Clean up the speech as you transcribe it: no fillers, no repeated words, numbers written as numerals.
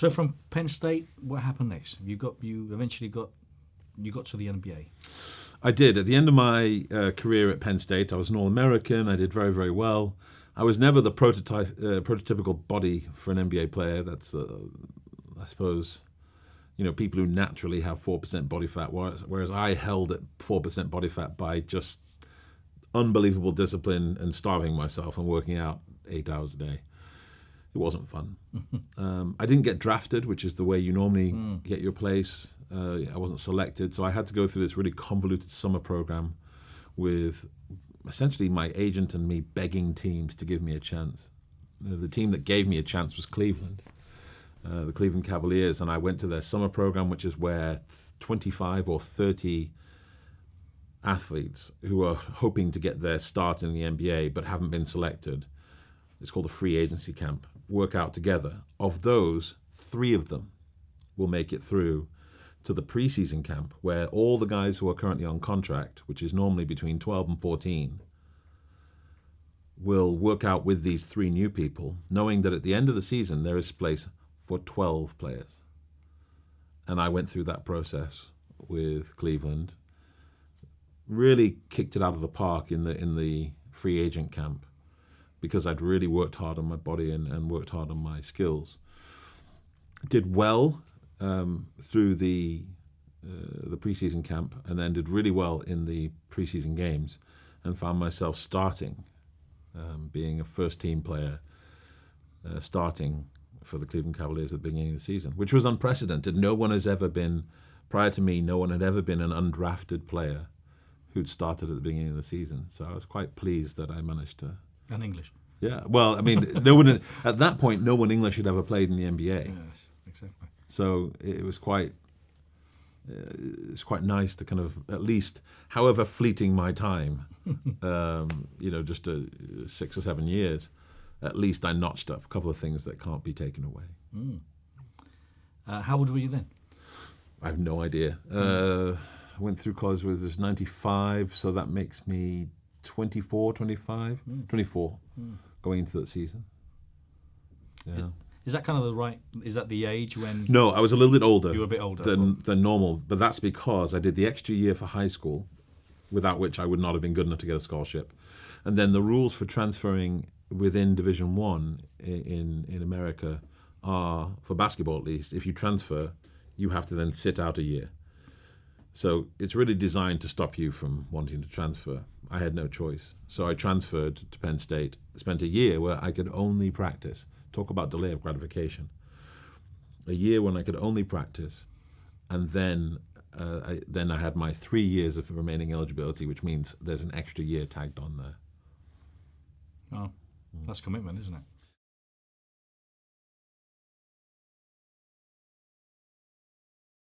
So from Penn State, what happened next? You eventually got to the NBA. I did. At the end of my career at Penn State, I was an All-American. I did very, very well. I was never the prototypical body for an NBA player. That's, I suppose, people who naturally have 4% body fat, whereas I held at 4% body fat by just unbelievable discipline and starving myself and working out 8 hours a day. It wasn't fun. I didn't get drafted, which is the way you normally get your place. I wasn't selected, so I had to go through this really convoluted summer program with essentially my agent and me begging teams to give me a chance. The team that gave me a chance was Cleveland, the Cleveland Cavalliers, and I went to their summer program, which is where 25 or 30 athletes who are hoping to get their start in the NBA but haven't been selected, it's called a free agency camp, work out together. Of those, 3 of them will make it through to the preseason camp, where all the guys who are currently on contract, which is normally between 12 and 14, will work out with these 3 new people, knowing that at the end of the season there is space for 12 players. And I went through that process with Cleveland, really kicked it out of the park in the free agent camp, because I'd really worked hard on my body and worked hard on my skills. Did well through the preseason camp, and then did really well in the preseason games, and found myself starting, being a first-team player, starting for the Cleveland Cavaliers at the beginning of the season, which was unprecedented. No one has ever been, prior to me, no one had ever been an undrafted player who'd started at the beginning of the season. So I was quite pleased that I managed to. And English. Yeah, well, I mean, no one at that point, no one English had ever played in the NBA. Yes, exactly. So it was quite nice to kind of, at least, however fleeting my time, just 6 or 7 years, at least I notched up a couple of things that can't be taken away. How old were you then? I have no idea. I went through college with this 95, so that makes me 24, 25, 24 going into that season. Yeah. Is that kind of is that the age when... No, I was a little bit older. You were a bit older. Than normal, but that's because I did the extra year for high school, without which I would not have been good enough to get a scholarship. And then the rules for transferring within Division 1 in America are, for basketball at least, if you transfer, you have to then sit out a year. So it's really designed to stop you from wanting to transfer. I had no choice. So I transferred to Penn State, spent a year where I could only practice. Talk about delay of gratification. A year when I could only practice, and then I had my 3 years of remaining eligibility, which means there's an extra year tagged on there. Oh, that's commitment, isn't it?